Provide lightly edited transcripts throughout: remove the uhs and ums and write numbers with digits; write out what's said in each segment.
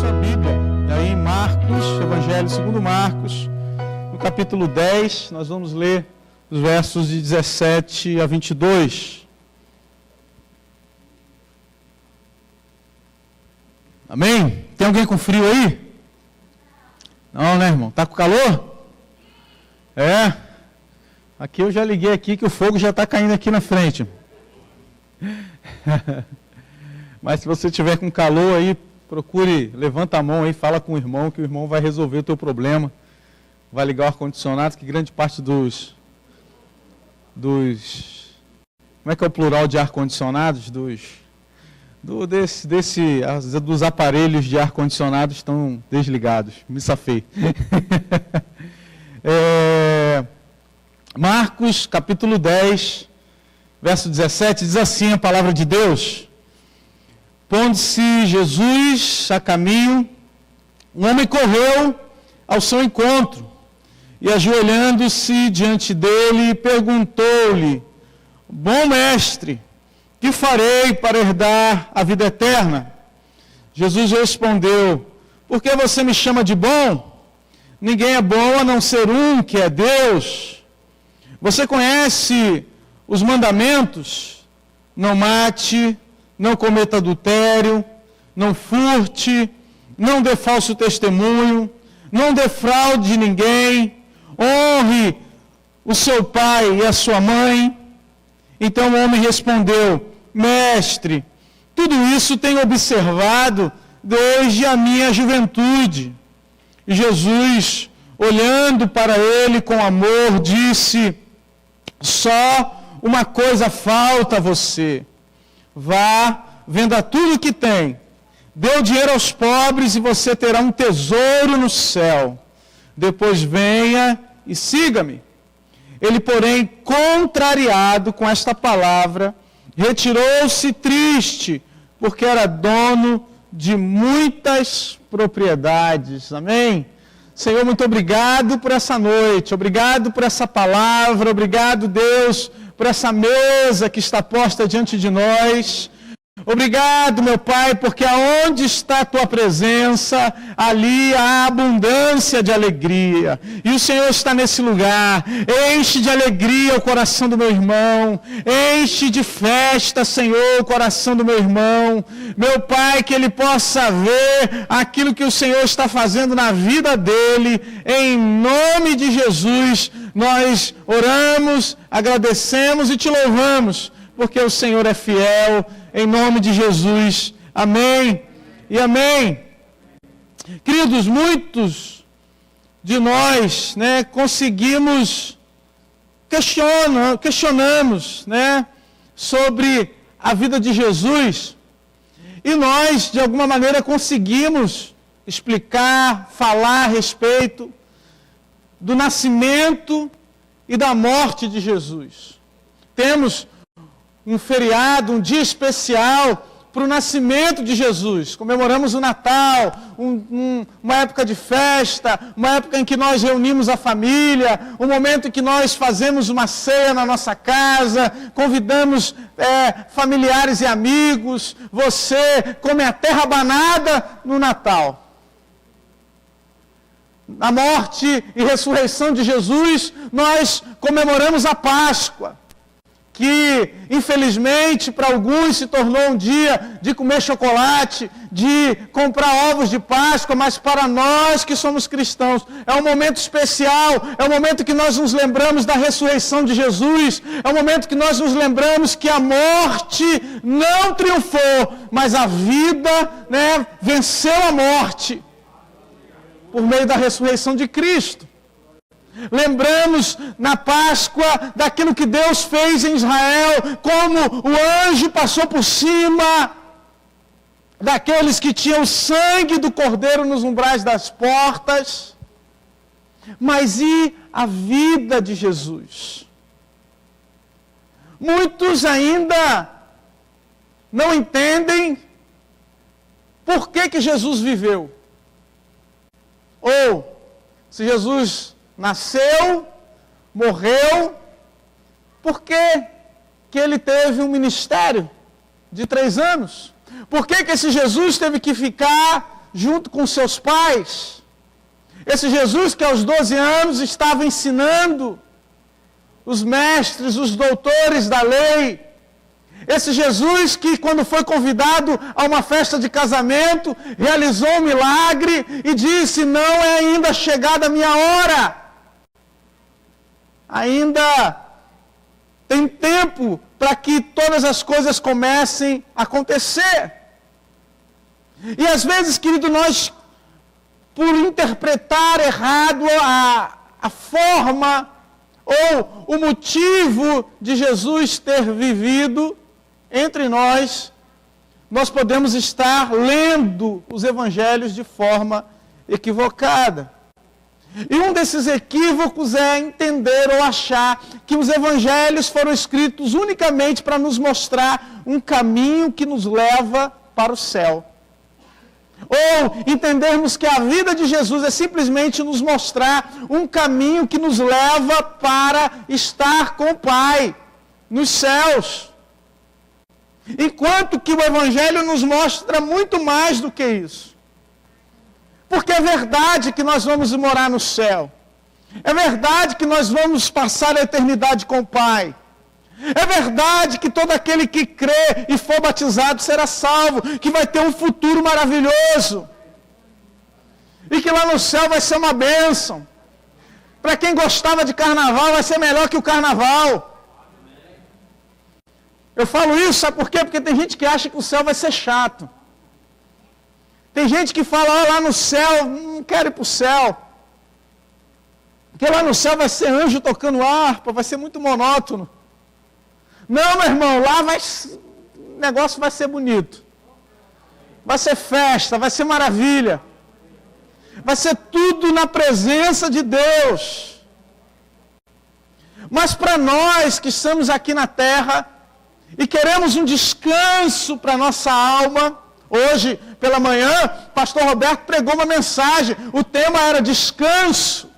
sua Bíblia, aí em Marcos, Evangelho segundo Marcos, no capítulo 10, nós vamos ler os versos de 17 a 22. Amém? Tem alguém com frio aí? Não, né, irmão? Tá com calor? É. Aqui eu já liguei aqui que o fogo já está caindo aqui na frente. Mas se você tiver com calor aí, procure, levanta a mão aí, fala com o irmão, que o irmão vai resolver o teu problema. Vai ligar o ar-condicionado, que grande parte dos... Como é que é o plural de ar-condicionados? Dos aparelhos de ar-condicionado estão desligados. Me safei. Marcos, capítulo 10, verso 17, diz assim a palavra de Deus: Pondo-se Jesus a caminho, um homem correu ao seu encontro, e ajoelhando-se diante dele, perguntou-lhe: Bom mestre, que farei para herdar a vida eterna? Jesus respondeu: Por que você me chama de bom? Ninguém é bom a não ser um, que é Deus. Você conhece os mandamentos? Não mate, não cometa adultério, não furte, não dê falso testemunho, não defraude ninguém, honre o seu pai e a sua mãe. Então o homem respondeu: Mestre, tudo isso tenho observado desde a minha juventude. E Jesus, olhando para ele com amor, disse: Só uma coisa falta a você. Vá, venda tudo que tem, dê o dinheiro aos pobres e você terá um tesouro no céu. Depois venha e siga-me. Ele, porém, contrariado com esta palavra, retirou-se triste, porque era dono de muitas propriedades. Amém? Senhor, muito obrigado por essa noite, obrigado por essa palavra, obrigado, Deus, por essa mesa que está posta diante de nós. Obrigado, meu Pai, porque aonde está a Tua presença, ali há abundância de alegria. E o Senhor está nesse lugar. Enche de alegria o coração do meu irmão. Enche de festa, Senhor, o coração do meu irmão. Meu Pai, que ele possa ver aquilo que o Senhor está fazendo na vida dele. Em nome de Jesus, nós oramos, agradecemos e Te louvamos, porque o Senhor é fiel. Em nome de Jesus, amém e amém. Queridos, muitos de nós, questionamos, sobre a vida de Jesus, e nós, de alguma maneira, conseguimos explicar, falar a respeito do nascimento e da morte de Jesus. Temos um feriado, um dia especial para o nascimento de Jesus. Comemoramos o Natal, uma época de festa, uma época em que nós reunimos a família, um momento em que nós fazemos uma ceia na nossa casa, convidamos familiares e amigos. Você come a terra abanada no Natal. Na morte e ressurreição de Jesus, nós comemoramos a Páscoa, que infelizmente para alguns se tornou um dia de comer chocolate, de comprar ovos de Páscoa, mas para nós que somos cristãos é um momento especial, é um momento que nós nos lembramos da ressurreição de Jesus, é um momento que nós nos lembramos que a morte não triunfou, mas a vida, venceu a morte por meio da ressurreição de Cristo. Lembramos na Páscoa daquilo que Deus fez em Israel, como o anjo passou por cima daqueles que tinham o sangue do Cordeiro nos umbrais das portas. Mas e a vida de Jesus? Muitos ainda não entendem por que Jesus viveu. Ou, se Jesus nasceu, morreu, por que ele teve um ministério de 3 anos? Por que esse Jesus teve que ficar junto com seus pais. Esse Jesus que aos 12 anos estava ensinando os mestres, os doutores da lei. Esse Jesus que, quando foi convidado a uma festa de casamento, realizou um milagre e disse: não é ainda chegada a minha hora. Ainda tem tempo para que todas as coisas comecem a acontecer. E às vezes, querido, nós, por interpretar errado a forma ou o motivo de Jesus ter vivido entre nós, nós podemos estar lendo os evangelhos de forma equivocada. E um desses equívocos é entender ou achar que os evangelhos foram escritos unicamente para nos mostrar um caminho que nos leva para o céu. Ou entendermos que a vida de Jesus é simplesmente nos mostrar um caminho que nos leva para estar com o Pai nos céus. Enquanto que o Evangelho nos mostra muito mais do que isso. Porque é verdade que nós vamos morar no céu. É verdade que nós vamos passar a eternidade com o Pai. É verdade que todo aquele que crê e for batizado será salvo, que vai ter um futuro maravilhoso. E que lá no céu vai ser uma bênção. Para quem gostava de carnaval, vai ser melhor que o carnaval. Eu falo isso, sabe por quê? Porque tem gente que acha que o céu vai ser chato. Tem gente que fala: lá no céu, não quero ir para o céu. Porque lá no céu vai ser anjo tocando harpa, vai ser muito monótono. Não, meu irmão, lá o negócio vai ser bonito. Vai ser festa, vai ser maravilha. Vai ser tudo na presença de Deus. Mas para nós que estamos aqui na terra e queremos um descanso para a nossa alma, hoje pela manhã, pastor Roberto pregou uma mensagem, o tema era descanso.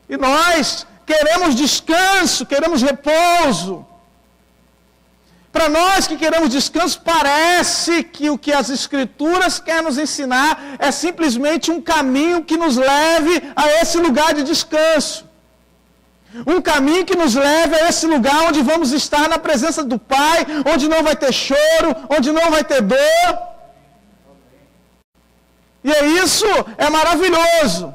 E nós queremos descanso, queremos repouso. Para nós que queremos descanso, parece que o que as Escrituras querem nos ensinar é simplesmente um caminho que nos leve a esse lugar de descanso. Um caminho que nos leve a esse lugar onde vamos estar na presença do Pai, onde não vai ter choro, onde não vai ter dor. E isso é maravilhoso.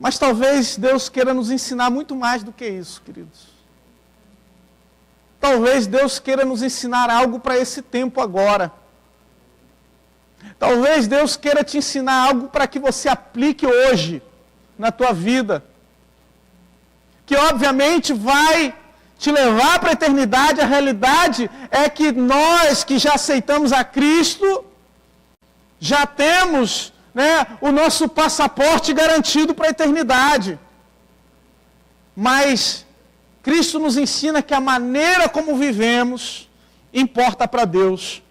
Mas talvez Deus queira nos ensinar muito mais do que isso, queridos. Talvez Deus queira nos ensinar algo para esse tempo agora. Talvez Deus queira te ensinar algo para que você aplique hoje na tua vida. Que obviamente vai te levar para a eternidade. A realidade é que nós que já aceitamos a Cristo, já temos o nosso passaporte garantido para a eternidade. Mas Cristo nos ensina que a maneira como vivemos importa para Deus.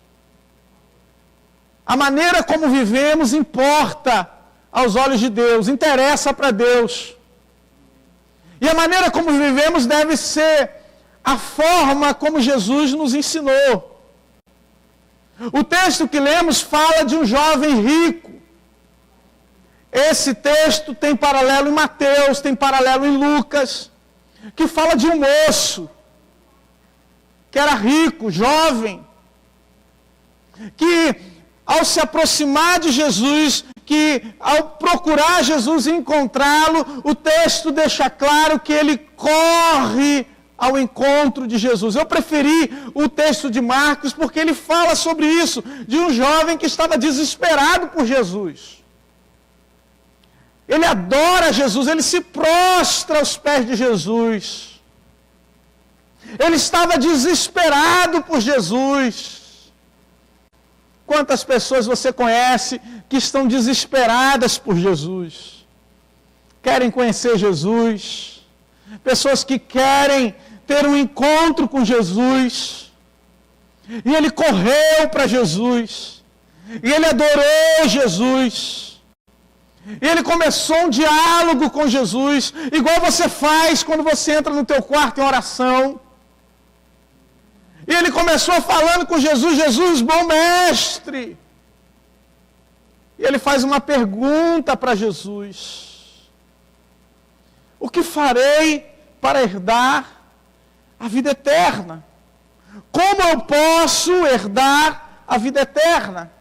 A maneira como vivemos importa aos olhos de Deus, interessa para Deus. E a maneira como vivemos deve ser a forma como Jesus nos ensinou. O texto que lemos fala de um jovem rico. Esse texto tem paralelo em Mateus, tem paralelo em Lucas, que fala de um moço que era rico, jovem, que ao se aproximar de Jesus, que ao procurar Jesus e encontrá-lo, o texto deixa claro que ele corre ao encontro de Jesus. Eu preferi o texto de Marcos porque ele fala sobre isso, de um jovem que estava desesperado por Jesus. Ele adora Jesus, ele se prostra aos pés de Jesus. Ele estava desesperado por Jesus. Quantas pessoas você conhece que estão desesperadas por Jesus? Querem conhecer Jesus. Pessoas que querem ter um encontro com Jesus. E ele correu para Jesus. E ele adorou Jesus. E ele começou um diálogo com Jesus, igual você faz quando você entra no teu quarto em oração. E ele começou falando com Jesus: Jesus, bom mestre. E ele faz uma pergunta para Jesus: o que farei para herdar a vida eterna? Como eu posso herdar a vida eterna?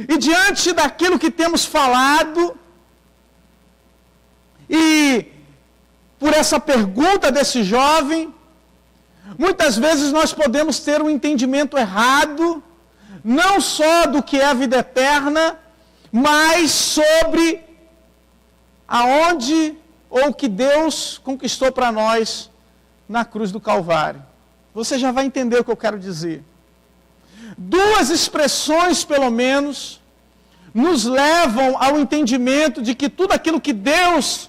E diante daquilo que temos falado, e por essa pergunta desse jovem, muitas vezes nós podemos ter um entendimento errado, não só do que é a vida eterna, mas sobre aonde ou o que Deus conquistou para nós na cruz do Calvário. Você já vai entender o que eu quero dizer. Duas expressões, pelo menos, nos levam ao entendimento de que tudo aquilo que Deus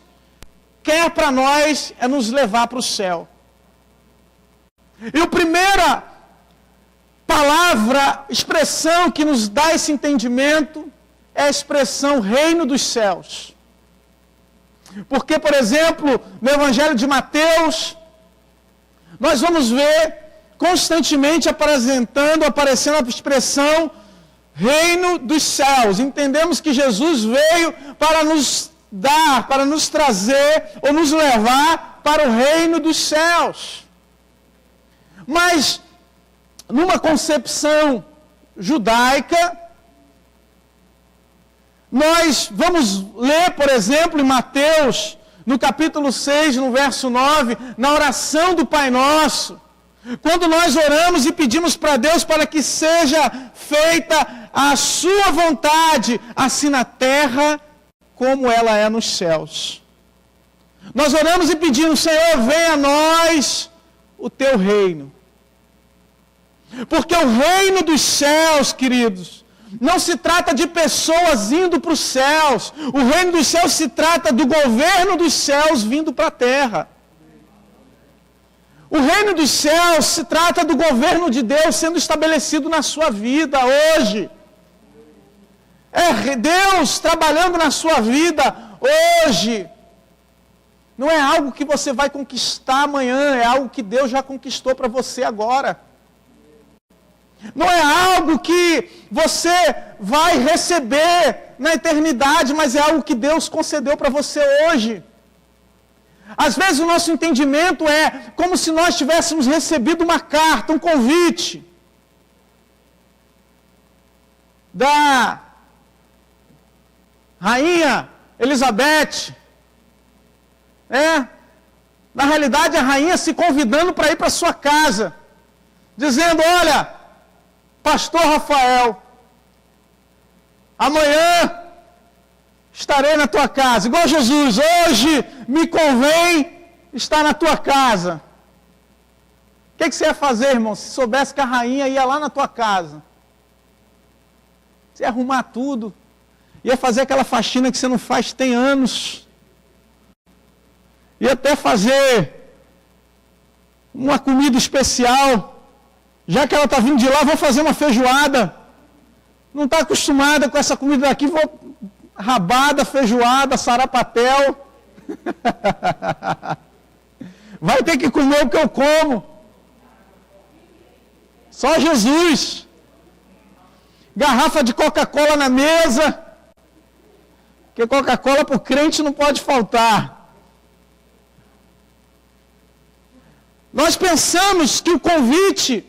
quer para nós é nos levar para o céu. E a primeira palavra, expressão que nos dá esse entendimento é a expressão reino dos céus. Porque, por exemplo, no Evangelho de Mateus, nós vamos ver constantemente aparecendo a expressão reino dos céus. Entendemos que Jesus veio para nos dar, para nos trazer ou nos levar para o reino dos céus. Mas, numa concepção judaica, nós vamos ler, por exemplo, em Mateus, no capítulo 6, no verso 9, na oração do Pai Nosso, quando nós oramos e pedimos para Deus para que seja feita a sua vontade, assim na terra como ela é nos céus. Nós oramos e pedimos: Senhor, venha a nós o teu reino. Porque o reino dos céus, queridos, não se trata de pessoas indo para os céus. O reino dos céus se trata do governo dos céus vindo para a terra. O reino dos céus se trata do governo de Deus sendo estabelecido na sua vida hoje. É Deus trabalhando na sua vida hoje. Não é algo que você vai conquistar amanhã, é algo que Deus já conquistou para você agora. Não é algo que você vai receber na eternidade, mas é algo que Deus concedeu para você hoje. Às vezes o nosso entendimento é como se nós tivéssemos recebido uma carta, um convite da Rainha Elizabeth. Na realidade, a rainha se convidando para ir para sua casa, dizendo: olha, Pastor Rafael, amanhã estarei na tua casa, igual Jesus, hoje me convém estar na tua casa. O que você ia fazer, irmão, se soubesse que a rainha ia lá na tua casa? Você ia arrumar tudo, ia fazer aquela faxina que você não faz tem anos, ia até fazer uma comida especial. Já que ela está vindo de lá, vou fazer uma feijoada. Não está acostumada com essa comida daqui, vou rabada, feijoada, sarapatel. Vai ter que comer o que eu como. Só Jesus. Garrafa de Coca-Cola na mesa. Porque Coca-Cola para o crente não pode faltar. Nós pensamos que o convite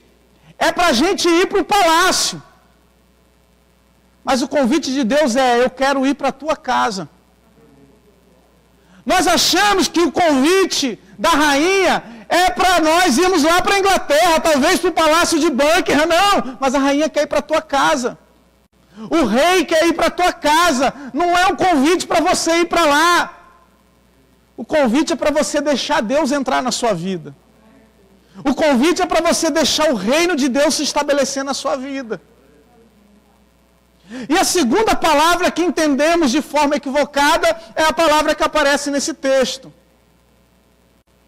é para a gente ir para o palácio. Mas o convite de Deus é: eu quero ir para a tua casa. Nós achamos que o convite da rainha é para nós irmos lá para a Inglaterra, talvez para o palácio de Buckingham. Não, mas a rainha quer ir para a tua casa. O rei quer ir para a tua casa. Não é um convite para você ir para lá. O convite é para você deixar Deus entrar na sua vida. O convite é para você deixar o reino de Deus se estabelecer na sua vida. E a segunda palavra que entendemos de forma equivocada é a palavra que aparece nesse texto,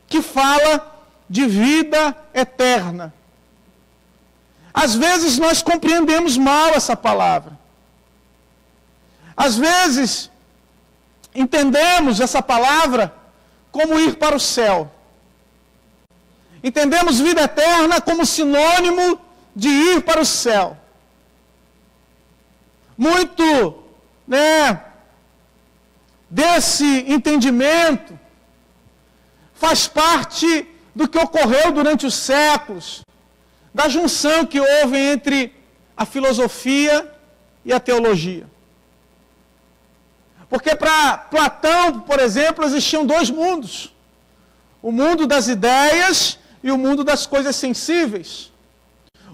que fala de vida eterna. Às vezes nós compreendemos mal essa palavra. Às vezes entendemos essa palavra como ir para o céu. entendemos vida eterna como sinônimo de ir para o céu. Muito, desse entendimento faz parte do que ocorreu durante os séculos, da junção que houve entre a filosofia e a teologia. Porque para Platão, por exemplo, existiam dois mundos. O mundo das ideias e o mundo das coisas sensíveis.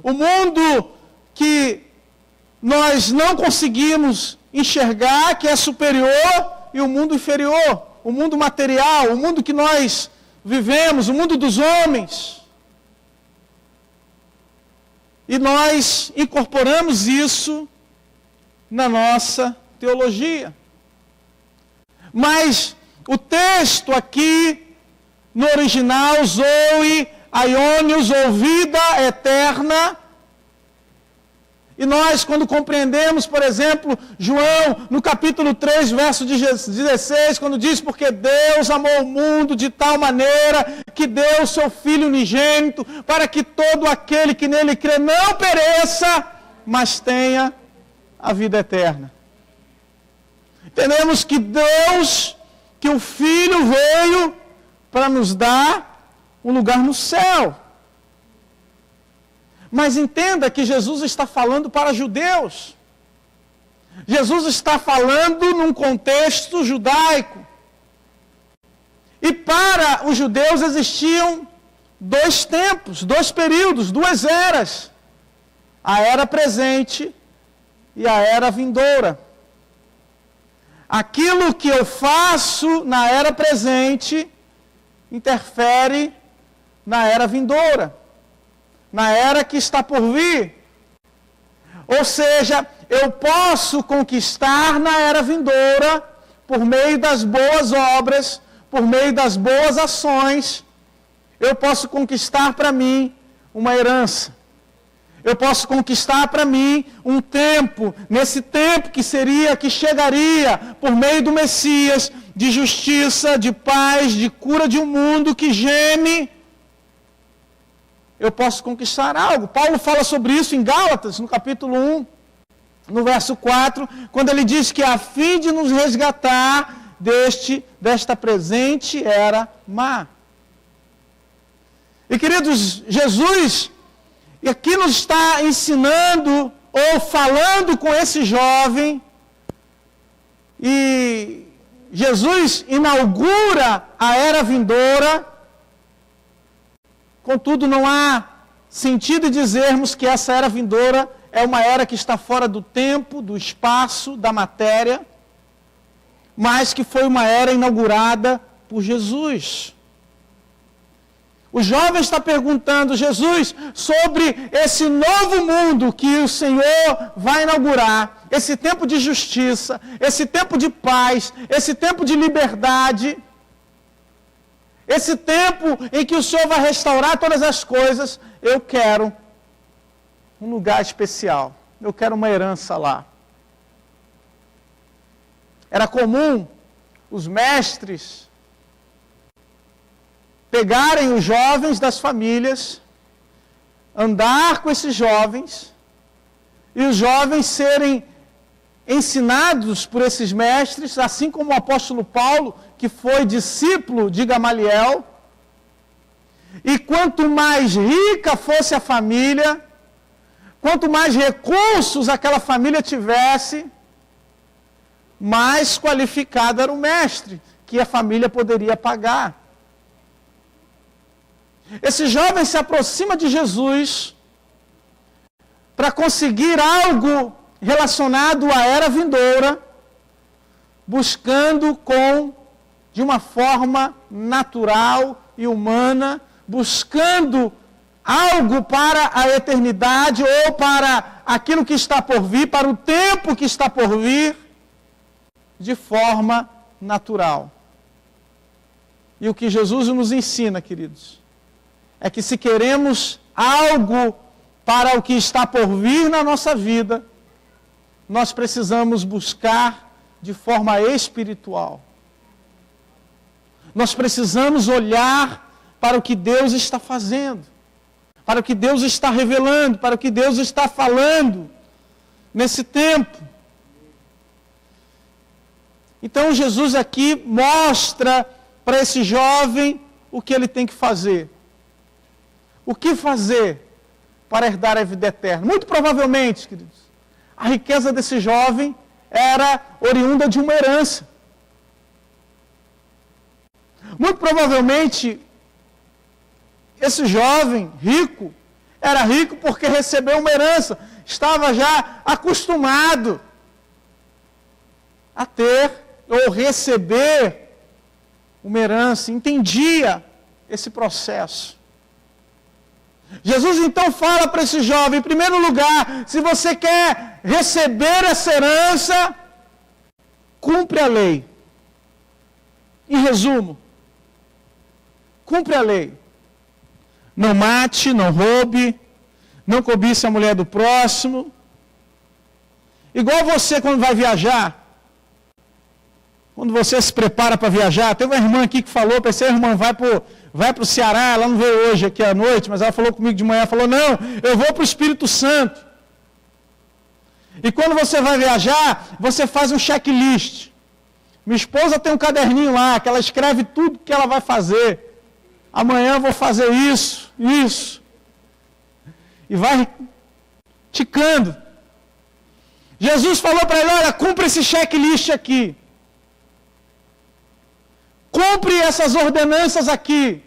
O mundo que nós não conseguimos enxergar, que é superior, e o mundo inferior. O mundo material, o mundo que nós vivemos, o mundo dos homens. E nós incorporamos isso na nossa teologia. Mas o texto aqui, no original, Zoe, Aionios, ou vida eterna. E nós, quando compreendemos, por exemplo, João, no capítulo 3, verso 16, quando diz, porque Deus amou o mundo de tal maneira que deu o seu Filho unigênito, para que todo aquele que nele crê não pereça, mas tenha a vida eterna. Entendemos que Deus, que o Filho veio para nos dar um lugar no céu. Mas entenda que Jesus está falando para judeus. Jesus está falando num contexto judaico. E para os judeus existiam dois tempos, dois períodos, duas eras. A era presente e a era vindoura. Aquilo que eu faço na era presente interfere na era vindoura, na era que está por vir. Ou seja, eu posso conquistar na era vindoura por meio das boas obras, por meio das boas ações. Eu posso conquistar para mim uma herança. Eu posso conquistar para mim um tempo, nesse tempo que chegaria por meio do Messias, de justiça, de paz, de cura de um mundo que geme. Eu posso conquistar algo. Paulo fala sobre isso em Gálatas, no capítulo 1, no verso 4, quando ele diz que a fim de nos resgatar desta presente era má. E queridos, Jesus aqui nos está ensinando ou falando com esse jovem, e Jesus inaugura a era vindoura. Contudo, não há sentido em dizermos que essa era vindoura é uma era que está fora do tempo, do espaço, da matéria, mas que foi uma era inaugurada por Jesus. O jovem está perguntando, Jesus, sobre esse novo mundo que o Senhor vai inaugurar, esse tempo de justiça, esse tempo de paz, esse tempo de liberdade, esse tempo em que o Senhor vai restaurar todas as coisas. Eu quero um lugar especial, eu quero uma herança lá. Era comum os mestres pegarem os jovens das famílias, andar com esses jovens, e os jovens serem ensinados por esses mestres, assim como o apóstolo Paulo, que foi discípulo de Gamaliel. E quanto mais rica fosse a família, quanto mais recursos aquela família tivesse, mais qualificado era o mestre que a família poderia pagar. Esse jovem se aproxima de Jesus para conseguir algo relacionado à era vindoura, buscando de uma forma natural e humana, buscando algo para a eternidade ou para aquilo que está por vir, para o tempo que está por vir, de forma natural. E o que Jesus nos ensina, queridos, é que se queremos algo para o que está por vir na nossa vida, nós precisamos buscar de forma espiritual. Nós precisamos olhar para o que Deus está fazendo, para o que Deus está revelando, para o que Deus está falando nesse tempo. Então Jesus aqui mostra para esse jovem o que ele tem que fazer. O que fazer para herdar a vida eterna? Muito provavelmente, queridos, a riqueza desse jovem era oriunda de uma herança. Muito provavelmente, esse jovem rico era rico porque recebeu uma herança. Estava já acostumado a ter ou receber uma herança. Entendia esse processo. Jesus então fala para esse jovem, em primeiro lugar, se você quer receber essa herança, cumpre a lei. Em resumo, cumpre a lei. Não mate, não roube, não cobice a mulher do próximo. Igual você quando vai viajar, quando você se prepara para viajar, teve uma irmã aqui que falou, pensei, a irmã vai para o Ceará, ela não veio hoje aqui à noite, mas ela falou comigo de manhã, falou, não, eu vou para o Espírito Santo. E quando você vai viajar, você faz um checklist. Minha esposa tem um caderninho lá, que ela escreve tudo que ela vai fazer. Amanhã eu vou fazer isso. E vai ticando. Jesus falou para ele, olha, cumpre esse checklist aqui. Cumpre essas ordenanças aqui.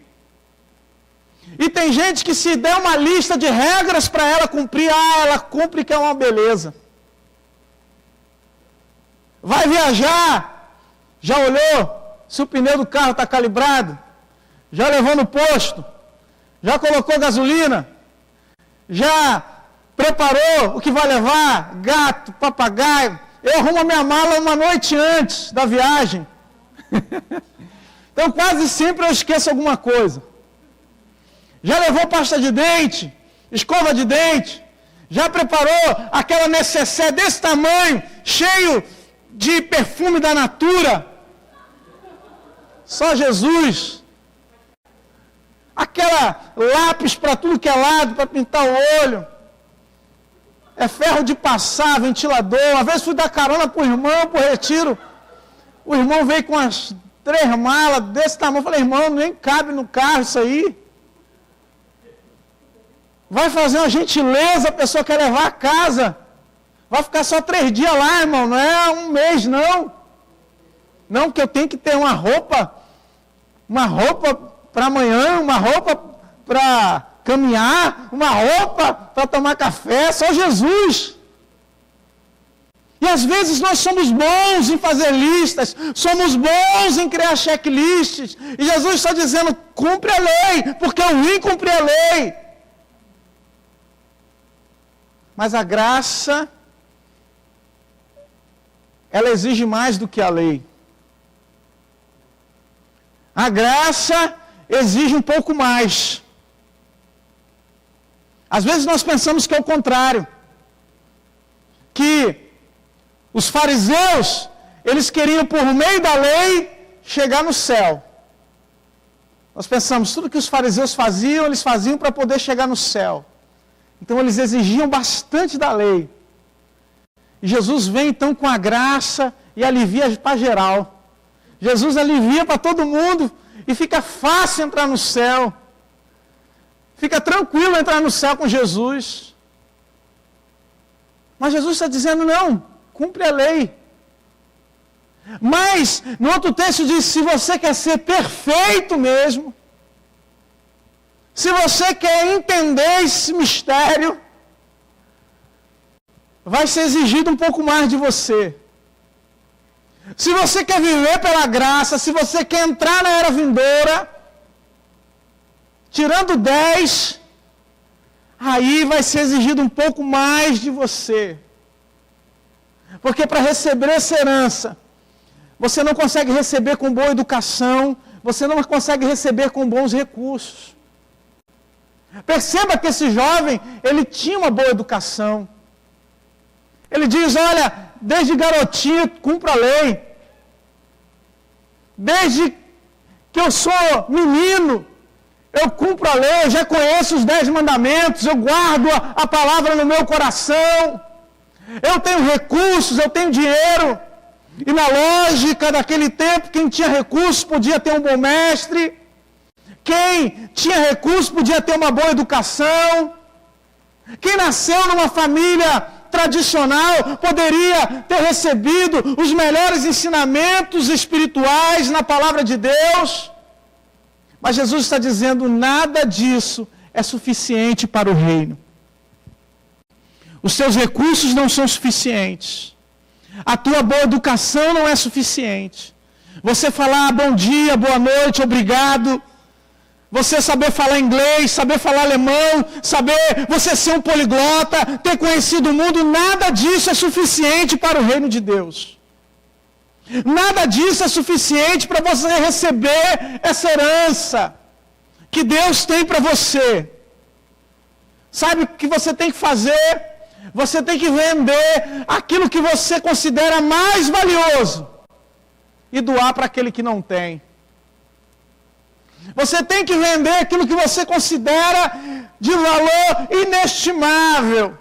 E tem gente que se der uma lista de regras para ela cumprir, ela cumpre que é uma beleza. Vai viajar, já olhou se o pneu do carro está calibrado? Já levou no posto? Já colocou gasolina? Já preparou o que vai levar? Gato, papagaio? Eu arrumo a minha mala uma noite antes da viagem. Então quase sempre eu esqueço alguma coisa. Já levou pasta de dente? Escova de dente? Já preparou aquela necessaire desse tamanho, cheio de perfume da Natura? Só Jesus. Aquela lápis para tudo que é lado, para pintar o olho. É ferro de passar, ventilador. Uma vez fui dar carona para o irmão, para o retiro. O irmão veio com as 3 malas desse tamanho. Eu falei, irmão, nem cabe no carro isso aí. Vai fazer uma gentileza, a pessoa quer levar a casa. Vai ficar só 3 dias lá, irmão. Não é um mês, não. Não, que eu tenho que ter uma roupa para amanhã, uma roupa para caminhar, uma roupa para tomar café, só Jesus. E às vezes nós somos bons em fazer listas, somos bons em criar checklists, e Jesus está dizendo, cumpre a lei, porque eu vim cumprir a lei. Mas a graça, ela exige mais do que a lei. A graça exige um pouco mais. Às vezes nós pensamos que é o contrário. Que os fariseus, eles queriam por meio da lei chegar no céu. Nós pensamos, tudo que os fariseus faziam, eles faziam para poder chegar no céu. Então eles exigiam bastante da lei. E Jesus vem então com a graça e alivia para geral. Jesus alivia para todo mundo e fica fácil entrar no céu. Fica tranquilo entrar no céu com Jesus. Mas Jesus está dizendo, não, cumpre a lei. Mas, no outro texto diz, se você quer ser perfeito mesmo, se você quer entender esse mistério, vai ser exigido um pouco mais de você. Se você quer viver pela graça, se você quer entrar na era vindoura, tirando 10, aí vai ser exigido um pouco mais de você. Porque para receber essa herança, você não consegue receber com boa educação, você não consegue receber com bons recursos. Perceba que esse jovem, ele tinha uma boa educação. Ele diz, olha, desde garotinho cumpro a lei. Desde que eu sou menino, eu cumpro a lei, eu já conheço os 10 mandamentos, eu guardo a palavra no meu coração, eu tenho recursos, eu tenho dinheiro. E na lógica daquele tempo, quem tinha recursos podia ter um bom mestre, quem tinha recursos podia ter uma boa educação, quem nasceu numa família tradicional poderia ter recebido os melhores ensinamentos espirituais na palavra de Deus. Mas Jesus está dizendo, nada disso é suficiente para o reino. Os seus recursos não são suficientes. A tua boa educação não é suficiente. Você falar bom dia, boa noite, obrigado. Você saber falar inglês, saber falar alemão, você ser um poliglota, ter conhecido o mundo, nada disso é suficiente para o reino de Deus. Nada disso é suficiente para você receber essa herança que Deus tem para você. Sabe o que você tem que fazer? Você tem que vender aquilo que você considera mais valioso e doar para aquele que não tem. Você tem que vender aquilo que você considera de valor inestimável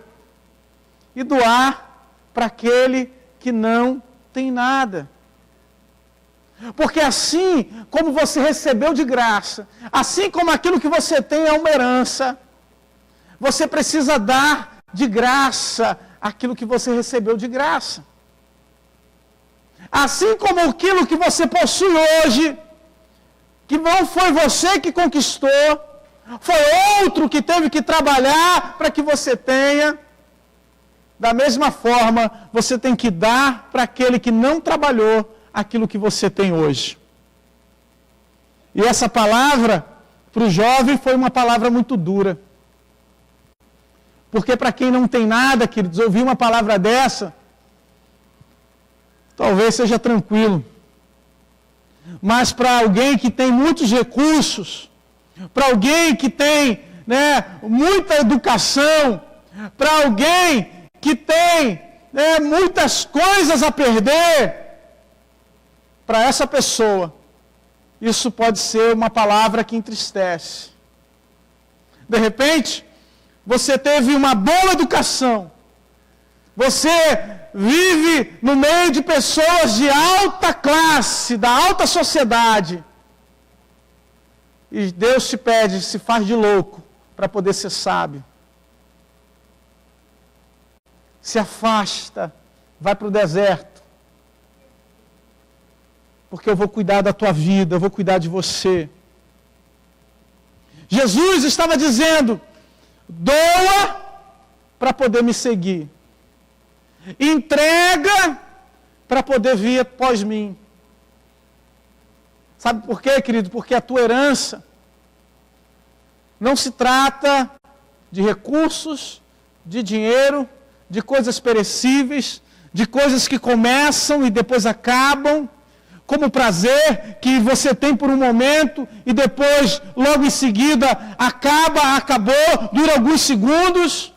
e doar para aquele que não tem nada. Porque assim como você recebeu de graça, assim como aquilo que você tem é uma herança, você precisa dar de graça aquilo que você recebeu de graça. Assim como aquilo que você possui hoje, que não foi você que conquistou, foi outro que teve que trabalhar para que você tenha, da mesma forma, você tem que dar para aquele que não trabalhou aquilo que você tem hoje. E essa palavra, para o jovem, foi uma palavra muito dura. Porque para quem não tem nada, queridos, ouvir uma palavra dessa, talvez seja tranquilo. Mas para alguém que tem muitos recursos, para alguém que tem muita educação, para alguém que tem muitas coisas a perder, para essa pessoa, isso pode ser uma palavra que entristece. De repente, você teve uma boa educação, você vive no meio de pessoas de alta classe, da alta sociedade. E Deus te pede, se faz de louco para poder ser sábio. Se afasta, vai para o deserto. Porque eu vou cuidar da tua vida, eu vou cuidar de você. Jesus estava dizendo, doa para poder me seguir. Entrega para poder vir após mim. Sabe por quê, querido? Porque a tua herança não se trata de recursos, de dinheiro, de coisas perecíveis, de coisas que começam e depois acabam, como prazer que você tem por um momento e depois, logo em seguida, acabou, dura alguns segundos,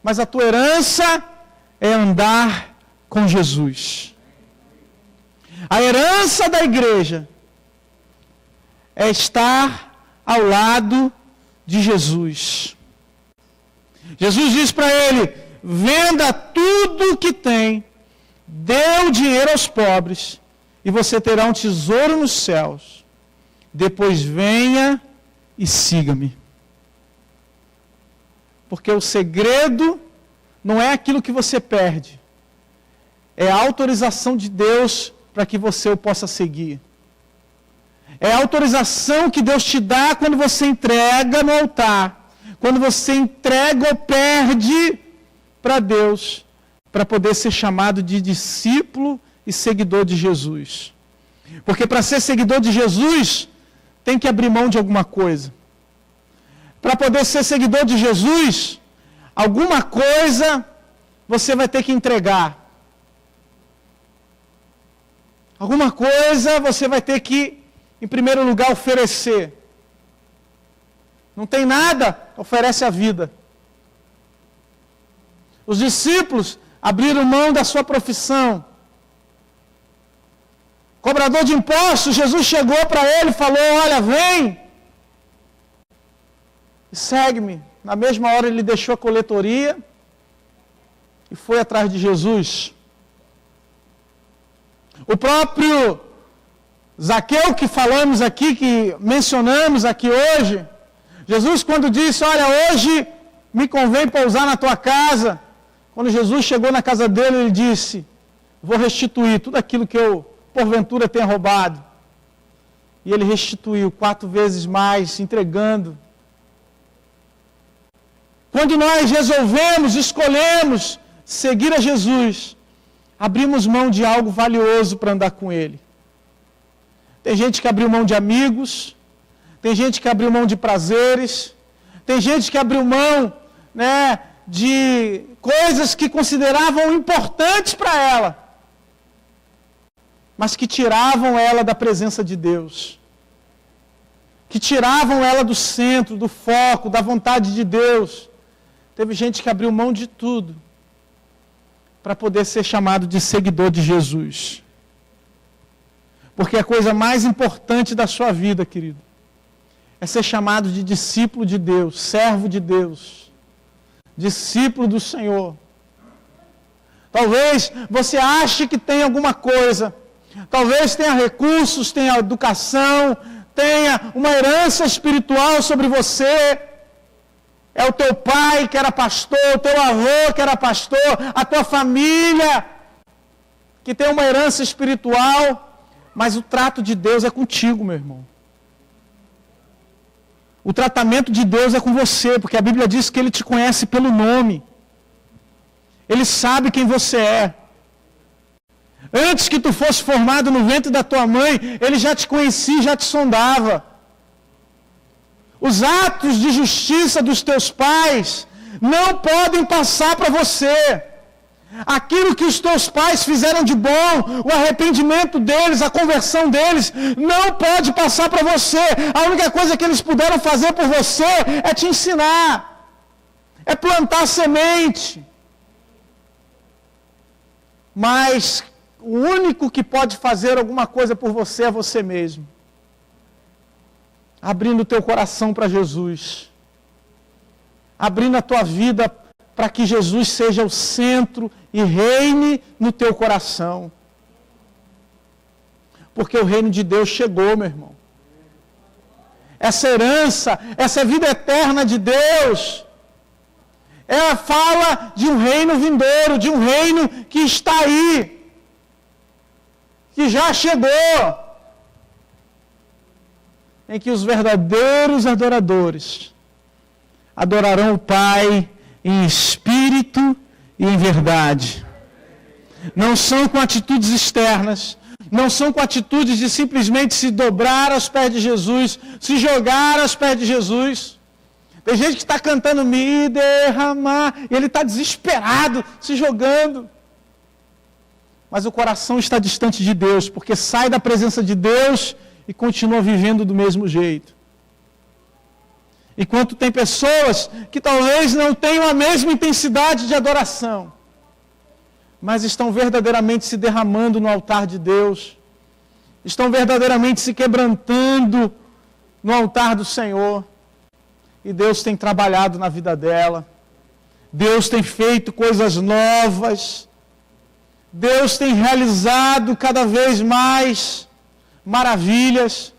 mas a tua herança é andar com Jesus. A herança da igreja é estar ao lado de Jesus. Jesus diz para ele, venda tudo o que tem, dê o dinheiro aos pobres, e você terá um tesouro nos céus. Depois venha e siga-me. Porque o segredo não é aquilo que você perde, é a autorização de Deus para que você o possa seguir. É a autorização que Deus te dá quando você entrega no altar, quando você entrega ou perde para Deus, para poder ser chamado de discípulo e seguidor de Jesus. Porque para ser seguidor de Jesus, tem que abrir mão de alguma coisa. Para poder ser seguidor de Jesus, alguma coisa você vai ter que entregar. Alguma coisa você vai ter que, em primeiro lugar, oferecer. Não tem nada, oferece a vida. Os discípulos abriram mão da sua profissão. Cobrador de impostos, Jesus chegou para ele e falou, olha, vem. e segue-me. Na mesma hora ele deixou a coletoria e foi atrás de Jesus. O próprio Zaqueu que falamos aqui, que mencionamos aqui hoje, Jesus quando disse, olha, hoje me convém pousar na tua casa, quando Jesus chegou na casa dele, ele disse, vou restituir tudo aquilo que eu, porventura, tenha roubado. E ele restituiu 4 vezes mais, entregando. Quando nós resolvemos, escolhemos seguir a Jesus, abrimos mão de algo valioso para andar com Ele. Tem gente que abriu mão de amigos, tem gente que abriu mão de prazeres, tem gente que abriu mão, de coisas que consideravam importantes para ela, mas que tiravam ela da presença de Deus, que tiravam ela do centro, do foco, da vontade de Deus. Teve gente que abriu mão de tudo para poder ser chamado de seguidor de Jesus. Porque a coisa mais importante da sua vida, querido, é ser chamado de discípulo de Deus, servo de Deus, discípulo do Senhor. Talvez você ache que tem alguma coisa, talvez tenha recursos, tenha educação, tenha uma herança espiritual sobre você. É o teu pai que era pastor, o teu avô que era pastor, a tua família que tem uma herança espiritual, mas o trato de Deus é contigo, meu irmão. O tratamento de Deus é com você, porque a Bíblia diz que Ele te conhece pelo nome. Ele sabe quem você é. Antes que tu fosse formado no ventre da tua mãe, Ele já te conhecia, já te sondava. Os atos de justiça dos teus pais não podem passar para você. Aquilo que os teus pais fizeram de bom, o arrependimento deles, a conversão deles, não pode passar para você. A única coisa que eles puderam fazer por você é te ensinar, é plantar semente. Mas o único que pode fazer alguma coisa por você é você mesmo. Abrindo o teu coração para Jesus. Abrindo a tua vida para que Jesus seja o centro e reine no teu coração. Porque o reino de Deus chegou, meu irmão. Essa herança, essa vida eterna de Deus, ela fala de um reino vindouro, de um reino que está aí, que já chegou, em que os verdadeiros adoradores adorarão o Pai em espírito e em verdade. Não são com atitudes externas, não são com atitudes de simplesmente se dobrar aos pés de Jesus, se jogar aos pés de Jesus. Tem gente que está cantando me derramar, e ele está desesperado, se jogando. Mas o coração está distante de Deus, porque sai da presença de Deus e continua vivendo do mesmo jeito. Enquanto tem pessoas que talvez não tenham a mesma intensidade de adoração, mas estão verdadeiramente se derramando no altar de Deus, estão verdadeiramente se quebrantando no altar do Senhor, e Deus tem trabalhado na vida dela, Deus tem feito coisas novas, Deus tem realizado cada vez mais maravilhas,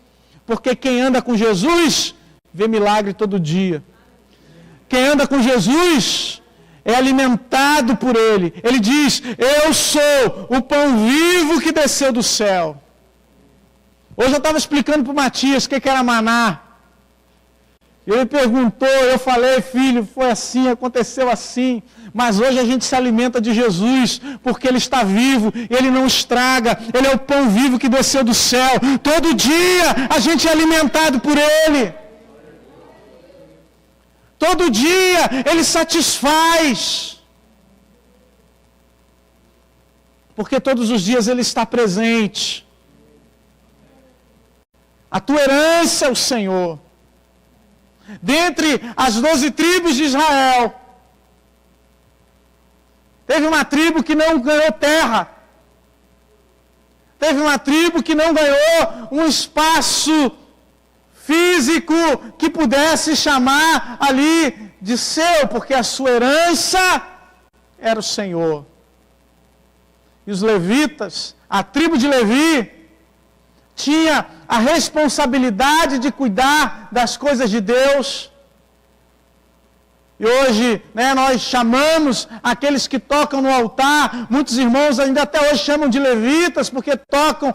porque quem anda com Jesus vê milagre todo dia. Quem anda com Jesus é alimentado por Ele. Ele diz, eu sou o pão vivo que desceu do céu. Hoje eu estava explicando para o Matias o que era maná. Ele perguntou, eu falei, filho, foi assim, aconteceu assim. Mas hoje a gente se alimenta de Jesus, porque Ele está vivo, Ele não estraga, Ele é o pão vivo que desceu do céu. Todo dia a gente é alimentado por Ele. Todo dia Ele satisfaz. Porque todos os dias Ele está presente. A tua herança é o Senhor. Dentre as 12 tribos de Israel, teve uma tribo que não ganhou terra. Teve uma tribo que não ganhou um espaço físico que pudesse chamar ali de seu, porque a sua herança era o Senhor. E os levitas, a tribo de Levi, tinha a responsabilidade de cuidar das coisas de Deus. E hoje, nós chamamos aqueles que tocam no altar, muitos irmãos ainda até hoje chamam de levitas, porque tocam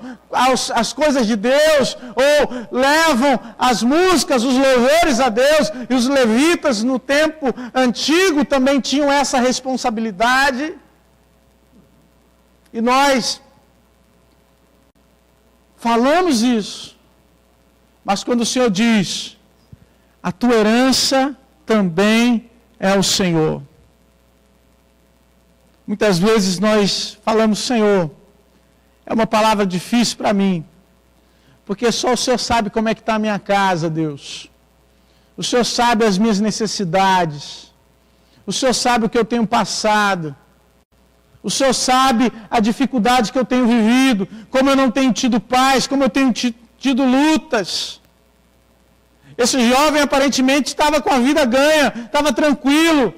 as coisas de Deus, ou levam as músicas, os louvores a Deus, e os levitas no tempo antigo também tinham essa responsabilidade. E nós falamos isso, mas quando o Senhor diz, a tua herança também é o Senhor. Muitas vezes nós falamos, Senhor, é uma palavra difícil para mim, porque só o Senhor sabe como é que está a minha casa, Deus. O Senhor sabe as minhas necessidades. O Senhor sabe o que eu tenho passado. O Senhor sabe a dificuldade que eu tenho vivido, como eu não tenho tido paz, como eu tenho tido lutas. Esse jovem aparentemente estava com a vida ganha, estava tranquilo.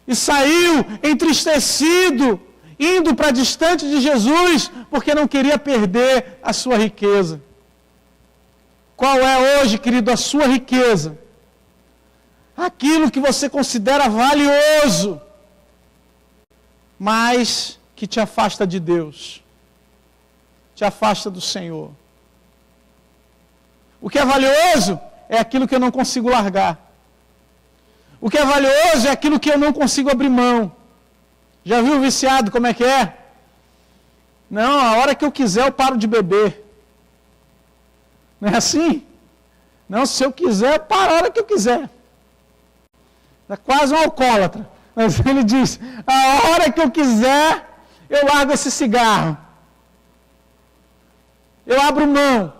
E saiu entristecido, indo para distante de Jesus, porque não queria perder a sua riqueza. Qual é hoje, querido, a sua riqueza? Aquilo que você considera valioso, mas que te afasta de Deus, te afasta do Senhor. O que é valioso é aquilo que eu não consigo largar. O que é valioso é aquilo que eu não consigo abrir mão. Já viu o viciado como é que é? Não, a hora que eu quiser eu paro de beber. Não é assim? Não, se eu quiser eu paro a hora que eu quiser. É quase um alcoólatra. Mas ele diz, a hora que eu quiser eu largo esse cigarro. Eu abro mão.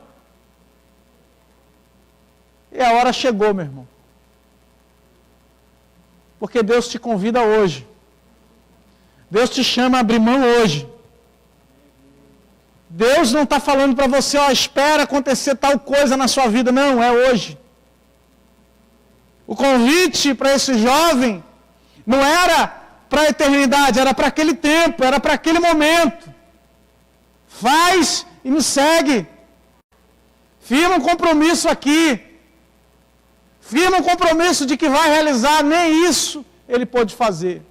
E a hora chegou, meu irmão. Porque Deus te convida hoje. Deus te chama a abrir mão hoje. Deus não está falando para você, espera acontecer tal coisa na sua vida. Não, é hoje. O convite para esse jovem não era para a eternidade, era para aquele tempo, era para aquele momento. Faz e me segue. Firma um compromisso aqui. Firma um compromisso de que vai realizar, nem isso ele pôde fazer.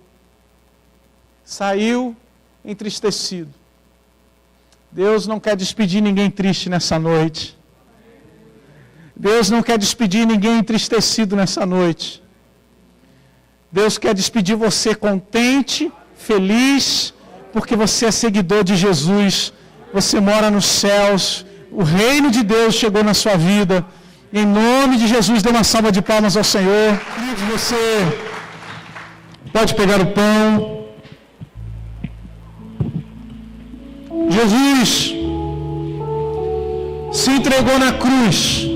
Saiu entristecido. Deus não quer despedir ninguém triste nessa noite. Deus não quer despedir ninguém entristecido nessa noite. Deus quer despedir você contente, feliz, porque você é seguidor de Jesus. Você mora nos céus. O reino de Deus chegou na sua vida. Em nome de Jesus, dê uma salva de palmas ao Senhor. Você pode pegar o pão. Jesus se entregou na cruz.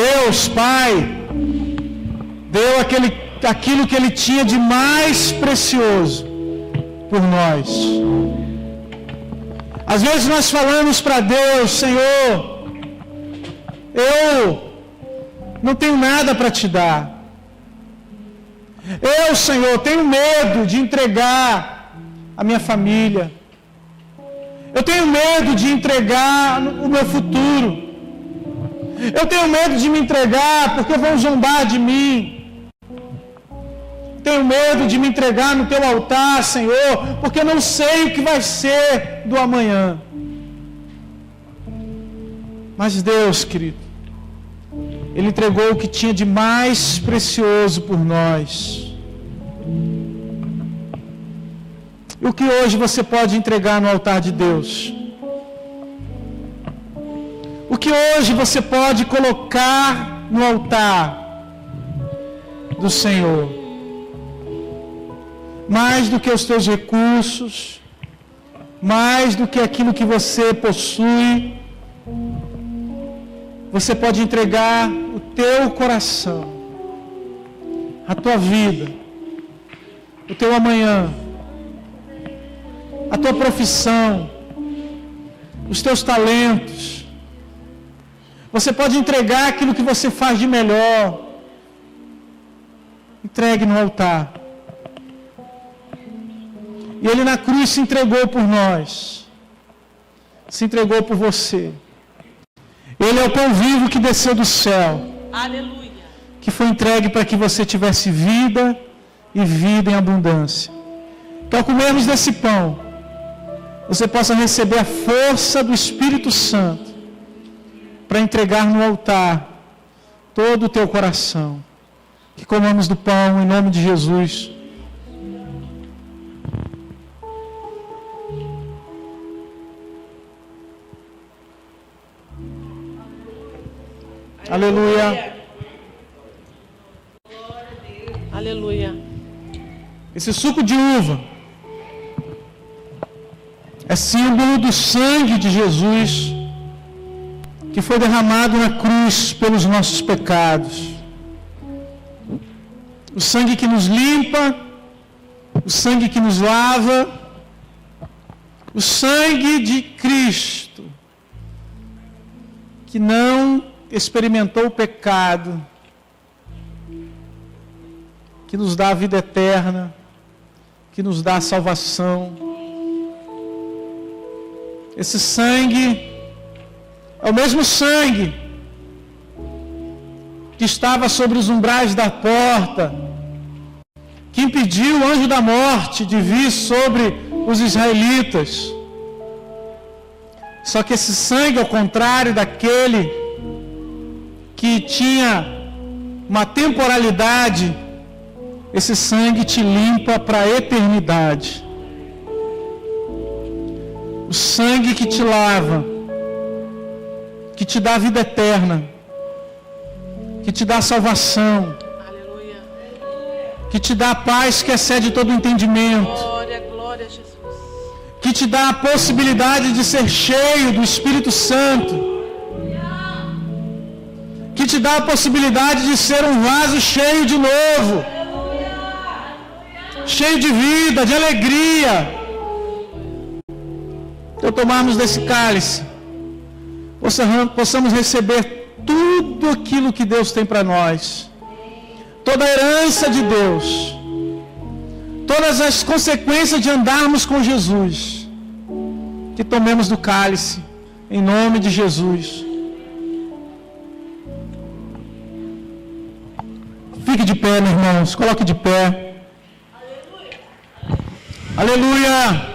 Deus, Pai, deu aquilo que Ele tinha de mais precioso por nós. Às vezes nós falamos para Deus, Senhor, eu não tenho nada para te dar. Eu, Senhor, tenho medo de entregar a minha família. Eu tenho medo de entregar o meu futuro. Eu tenho medo de me entregar porque vão zombar de mim. Tenho medo de me entregar no teu altar, Senhor, porque não sei o que vai ser do amanhã. Mas Deus, querido, Ele entregou o que tinha de mais precioso por nós. E o que hoje você pode entregar no altar de Deus? O que hoje você pode colocar no altar do Senhor? Mais do que os teus recursos, mais do que aquilo que você possui, você pode entregar o teu coração, a tua vida, o teu amanhã, a tua profissão, os teus talentos, Você pode entregar aquilo que você faz de melhor. Entregue no altar. E Ele na cruz se entregou por nós. Se entregou por você. Ele é o pão vivo que desceu do céu. Aleluia. Que foi entregue para que você tivesse vida e vida em abundância. Que ao comermos desse pão, você possa receber a força do Espírito Santo para entregar no altar todo o teu coração. Que comamos do pão em nome de Jesus. Aleluia. Aleluia. Esse suco de uva é símbolo do sangue de Jesus que foi derramado na cruz pelos nossos pecados. O sangue que nos limpa, o sangue que nos lava, o sangue de Cristo, que não experimentou o pecado, que nos dá a vida eterna, que nos dá a salvação. Esse sangue é o mesmo sangue que estava sobre os umbrais da porta, que impediu o anjo da morte de vir sobre os israelitas. Só que esse sangue, ao contrário daquele que tinha uma temporalidade, esse sangue te limpa para a eternidade. O sangue que te lava, que te dá a vida eterna, que te dá a salvação, Aleluia. que te dá a paz que excede todo o entendimento, Glória, glória a Jesus. que te dá a possibilidade de ser cheio do Espírito Santo, que te dá a possibilidade de ser um vaso cheio de novo, cheio de vida, de alegria. Ao tomarmos desse cálice, possamos receber tudo aquilo que Deus tem para nós, toda a herança de Deus, todas as consequências de andarmos com Jesus. Que tomemos do cálice, em nome de Jesus. Fique de pé, meus irmãos, coloque de pé. Aleluia. Aleluia.